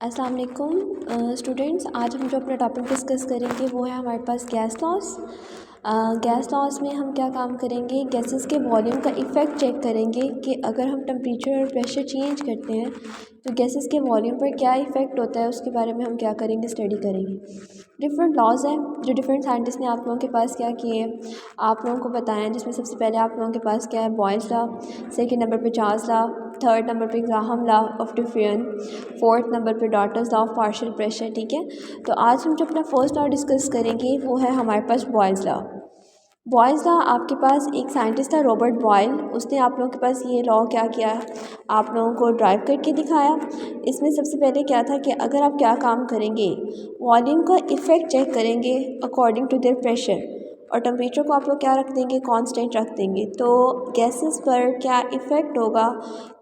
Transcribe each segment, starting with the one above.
अस्सलाम वालेकुम स्टूडेंट्स। आज हम जो अपना टॉपिक डिस्कस करेंगे वो है हमारे पास गैस लॉस। गैस लॉस में हम क्या काम करेंगे, गैसेस के वॉल्यूम का इफ़ेक्ट चेक करेंगे कि अगर हम टेम्परेचर और प्रेशर चेंज करते हैं तो गैसेस के वॉल्यूम पर क्या इफ़ेक्ट होता है, उसके बारे में हम क्या करेंगे, स्टडी करेंगे। डिफरेंट लॉज हैं जो डिफरेंट साइंटिस्ट ने आप लोगों के पास क्या किए हैं, आप लोगों को बताएं। जिसमें सबसे पहले आप लोगों के पास क्या है, बॉयल्स लॉ। सेकेंड नंबर पे चार्ल्स लॉ। थर्ड नंबर पे Graham law of difference. Fourth number पे Dalton's law of partial pressure. ठीक है, तो आज हम जो अपना फर्स्ट लॉ डिस्कस करेंगे वो है हमारे पास बॉयल्स लॉ। बॉयल्स लॉ आपके पास एक साइंटिस्ट था रॉबर्ट बॉयल, उसने आप लोगों के पास ये लॉ क्या किया, आप लोगों को ड्राइव करके दिखाया। इसमें सबसे पहले क्या था कि अगर आप क्या काम करेंगे, वॉल्यूम का इफ़ेक्ट चेक करेंगे अकॉर्डिंग टू देयर प्रेशर, और टेम्परेचर को आप लोग क्या रख देंगे, कांस्टेंट रख देंगे, तो गैसेस पर क्या इफ़ेक्ट होगा।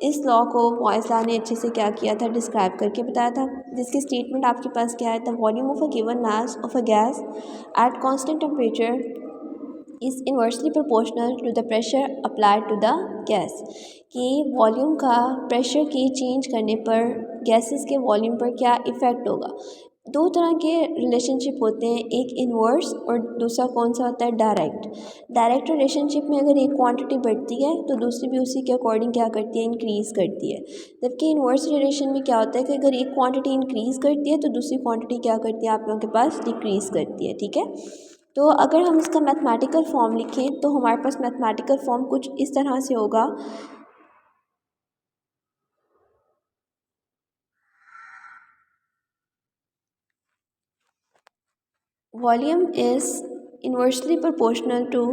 इस लॉ को बॉयल्स लॉ ने अच्छे से क्या किया था, डिस्क्राइब करके बताया था। जिसकी स्टेटमेंट आपके पास क्या है, the volume of a given mass of a gas at constant temperature is inversely proportional to the pressure applied to the gas. कि वॉल्यूम का प्रेशर के चेंज करने पर गैसेस के वॉल्यूम पर क्या इफ़ेक्ट होगा। दो तरह के रिलेशनशिप होते हैं, एक इन्वर्स और दूसरा कौन सा होता है, डायरेक्ट। डायरेक्ट रिलेशनशिप में अगर एक क्वांटिटी बढ़ती है तो दूसरी भी उसी के अकॉर्डिंग क्या करती है, इंक्रीज़ करती है। जबकि इन्वर्स रिलेशन में क्या होता है कि अगर एक क्वांटिटी इंक्रीज़ करती है तो दूसरी क्वांटिटी क्या करती है, आप लोगों के पास डिक्रीज़ करती है। ठीक है, तो अगर हम इसका मैथमेटिकल फॉर्म लिखें तो हमारे पास मैथमेटिकल फॉर्म कुछ इस तरह से होगा। Volume is inversely proportional to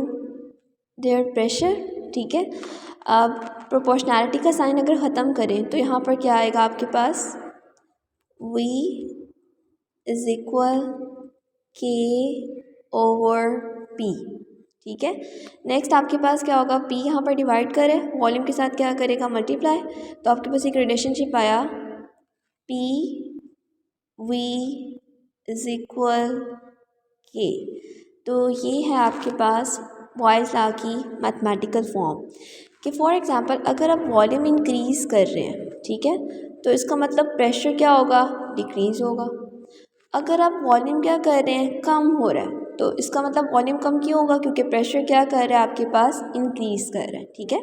their pressure. ठीक है, अब प्रोपोर्शनैलिटी का साइन अगर ख़त्म करें तो यहाँ पर क्या आएगा आपके पास, V is equal K over P। ठीक है, नेक्स्ट आपके पास क्या होगा, P यहाँ पर डिवाइड करे वॉल्यूम के साथ क्या करेगा, मल्टीप्लाई। तो आपके पास एक रिलेशनशिप आया, P V is equal K। तो ये है आपके पास बॉयल्स लॉ की मैथमेटिकल फॉर्म। कि फॉर एग्जांपल अगर आप वॉल्यूम इंक्रीज़ कर रहे हैं, ठीक है, तो इसका मतलब प्रेशर क्या होगा, डिक्रीज़ होगा। अगर आप वॉल्यूम क्या कर रहे हैं, कम हो रहा है, तो इसका मतलब वॉल्यूम कम क्यों होगा, क्योंकि प्रेशर क्या कर रहा है आपके पास, इंक्रीज़ कर रहा है। ठीक है,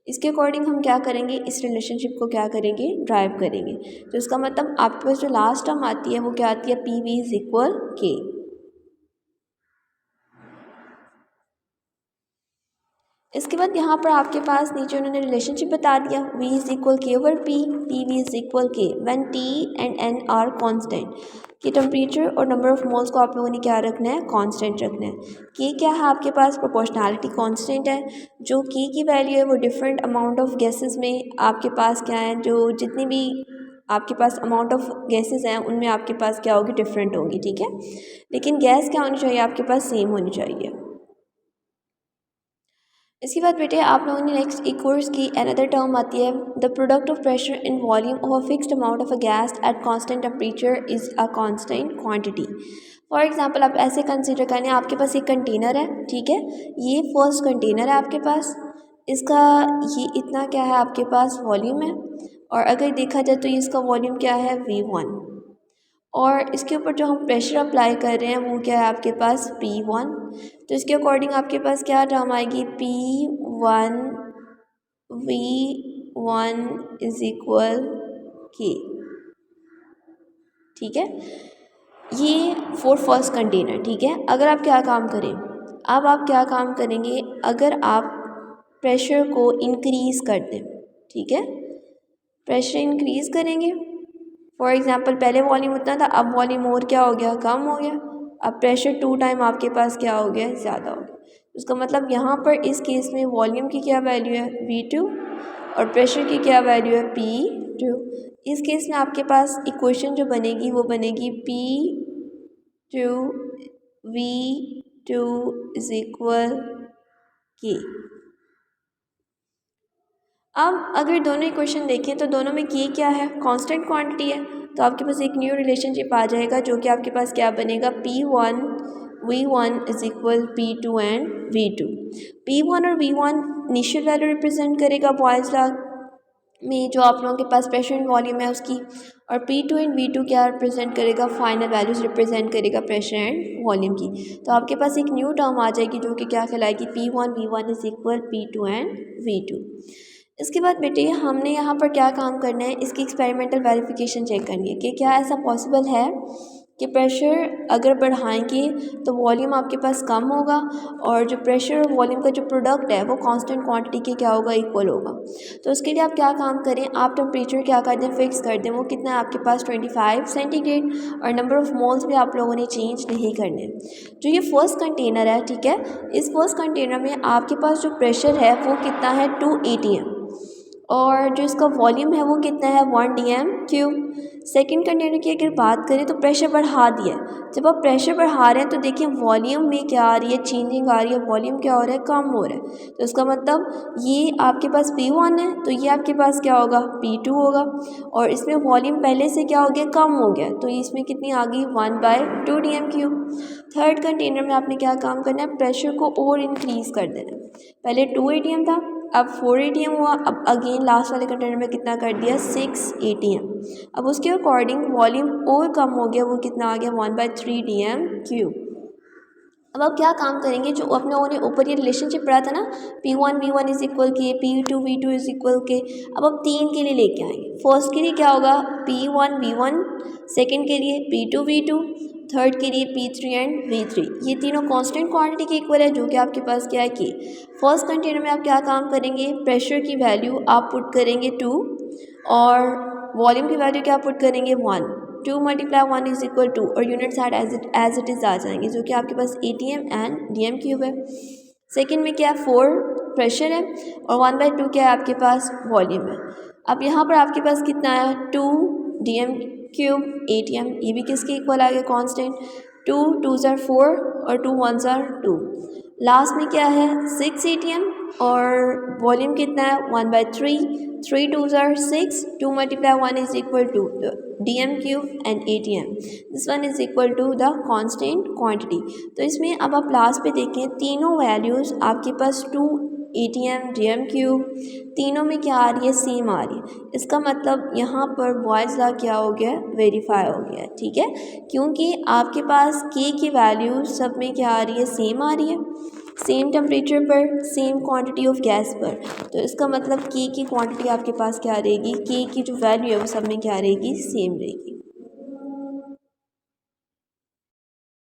इसके अकॉर्डिंग हम क्या करेंगे, इस रिलेशनशिप को क्या करेंगे, ड्राइव करेंगे। तो इसका मतलब आपके पास जो लास्ट टर्म आती है वो क्या आती है, पी वी इज़ इक्वल के। इसके बाद यहाँ पर आपके पास नीचे उन्होंने रिलेशनशिप बता दिया, v is equal K over P, P V is equal K when t and n are constant. कि टेम्परेचर और नंबर ऑफ मोल्स को आप लोगों ने क्या रखना है, कांस्टेंट रखना है। के क्या है आपके पास, प्रोपोर्शनैलिटी कांस्टेंट है। जो के की वैल्यू है वो डिफरेंट अमाउंट ऑफ गैसेस में आपके पास क्या है, जो जितनी भी आपके पास अमाउंट ऑफ गैसेस हैं उनमें आपके पास क्या होगी, डिफरेंट होगी। ठीक है, लेकिन गैस क्या होनी चाहिए, आपके पास सेम होनी चाहिए। इसके बाद बेटे आप लोगों ने नेक्स्ट एक कोर्स की अनदर टर्म आती है, the product of pressure in volume of a fixed amount of a gas at constant temperature is a constant quantity. For example आप ऐसे कंसीडर करें, आपके पास एक कंटेनर है, ठीक है, ये फर्स्ट कंटेनर है आपके पास, इसका ये इतना क्या है आपके पास वॉल्यूम है, और अगर देखा जाए तो इसका वॉल्यूम क्या है, V1, और इसके ऊपर जो हम प्रेशर अप्लाई कर रहे हैं वो क्या है आपके पास, P1। तो इसके अकॉर्डिंग आपके पास क्या टर्म आएगी, P1 V1 इज़ इक्वल के। ठीक है, ये फॉर फर्स्ट कंटेनर। ठीक है, अगर आप क्या काम करें, अब आप क्या काम करेंगे, अगर आप प्रेशर को इंक्रीज़ कर दें, ठीक है, प्रेशर इंक्रीज़ करेंगे। फॉर एग्जांपल पहले वॉल्यूम उतना था, अब वॉल्यूम और क्या हो गया, कम हो गया। अब प्रेशर 2 टाइम आपके पास क्या हो गया, ज़्यादा हो गया। उसका मतलब यहाँ पर इस केस में वॉल्यूम की क्या वैल्यू है, V2, और प्रेशर की क्या वैल्यू है, P2। इस केस में आपके पास इक्वेशन जो बनेगी वो बनेगी P2 V2 इज़ इक्वल के। अब अगर दोनों इक्वेशन देखें तो दोनों में के क्या है, कांस्टेंट क्वांटिटी है, तो आपके पास एक न्यू रिलेशनशिप आ जाएगा जो कि आपके पास क्या बनेगा, P1 V1 is equal P2 and V2। P1 और V1 इनिशियल वैल्यू रिप्रेजेंट करेगा बॉयल्स लॉ में जो आप लोगों के पास प्रेशर एंड वॉल्यूम है उसकी, और P2 एंड V2 क्या रिप्रेजेंट करेगा, फाइनल वैल्यूज रिप्रेजेंट करेगा प्रेशर एंड वॉल्यूम की। तो आपके पास एक न्यू टर्म आ जाएगी जो कि क्या कहलाएगी, P1 V1 is equal P2 and V2। इसके बाद बेटे हमने यहाँ पर क्या काम करना है, इसकी एक्सपेरिमेंटल वेरिफिकेशन चेक करनी है कि क्या ऐसा पॉसिबल है कि प्रेशर अगर बढ़ाएंगे तो वॉल्यूम आपके पास कम होगा, और जो प्रेशर और वॉल्यूम का जो प्रोडक्ट है वो कांस्टेंट क्वांटिटी के क्या होगा, इक्वल होगा। तो उसके लिए आप क्या काम करें, आप टेम्परेचर क्या कर दें, फिक्स कर दें, वो कितना है आपके पास 25 सेंटीग्रेड, और नंबर ऑफ़ मोल्स भी आप लोगों ने चेंज नहीं करने। जो ये फर्स्ट कंटेनर है, ठीक है, इस फर्स्ट कंटेनर में आपके पास जो प्रेशर है वो कितना है 2 atm, और जो इसका वॉल्यूम है वो कितना है 1 dm³। सेकेंड कंटेनर की अगर बात करें तो प्रेशर बढ़ा दिया है। जब आप प्रेशर बढ़ा रहे हैं तो देखिए वॉल्यूम में क्या आ रही है, चेंजिंग आ रही है, वॉल्यूम क्या हो रहा है, कम हो रहा है। तो इसका मतलब ये आपके पास P1 है तो ये आपके पास क्या होगा, P2 होगा, और इसमें वॉल्यूम पहले से क्या हो गया, कम हो गया, तो इसमें कितनी आ गई 1/2 dm³। थर्ड कंटेनर में आपने क्या काम करना है, प्रेशर को और इंक्रीज़ कर देना है। पहले 2 atm था, अब 4 atm हुआ, अब अगेन लास्ट वाले कंटेनर में कितना कर दिया, 6 atm। अब उसके अकॉर्डिंग वॉल्यूम और कम हो गया, वो कितना आ गया 1/3 dm³। अब आप क्या काम करेंगे, जो अपने लोगों ने ऊपर ये रिलेशनशिप पढ़ा था ना, P1 V1 इज इक्वल के, P2 V2 इज इक्वल के, अब आप तीन के लिए लेके आएंगे। फर्स्ट के लिए क्या होगा, P1 V1, सेकेंड के लिए P2 V2, थर्ड के लिए P3 एंड V3। ये तीनों कांस्टेंट क्वांटिटी के इक्वल है, जो कि आपके पास क्या है कि फर्स्ट कंटेनर में आप क्या काम करेंगे, प्रेशर की वैल्यू आप पुट करेंगे 2, और वॉल्यूम की वैल्यू क्या पुट करेंगे 1। 2 × 1 इज इक्वल 2, और unit side as it is आ जाएंगे, जो कि आपके पास atm एंड dm³ है। सेकेंड में क्या है 4 प्रेशर है, और 1/2 क्या है आपके पास वॉल्यूम है। अब यहाँ पर आपके पास कितना है 2 dm³ atm, ये भी किसके इक्वल आ गया, कांस्टेंट। 2 2s are 4 और 2 1s are 2। लास्ट में क्या है 6 atm, और वॉल्यूम कितना है 1/3, 3 2s are 6, 2 × 1 is equal to dm³ and atm, this one is equal to the constant quantity। तो इसमें अब आप लास्ट पे देखें, तीनों वैल्यूज़ आपके पास 2 atm dm³, तीनों में क्या आ रही है, सेम आ रही है। इसका मतलब यहाँ पर बॉयज़ लॉ क्या हो गया, वेरीफाई हो गया, ठीक है, क्योंकि आपके पास k की वैल्यू सब में क्या आ रही है, सेम आ रही है, सेम टेम्परेचर पर, सेम क्वांटिटी ऑफ गैस पर। तो इसका मतलब k की क्वांटिटी आपके पास क्या रहेगी, k की जो वैल्यू है वो सब में क्या रहेगी, सेम रहेगी।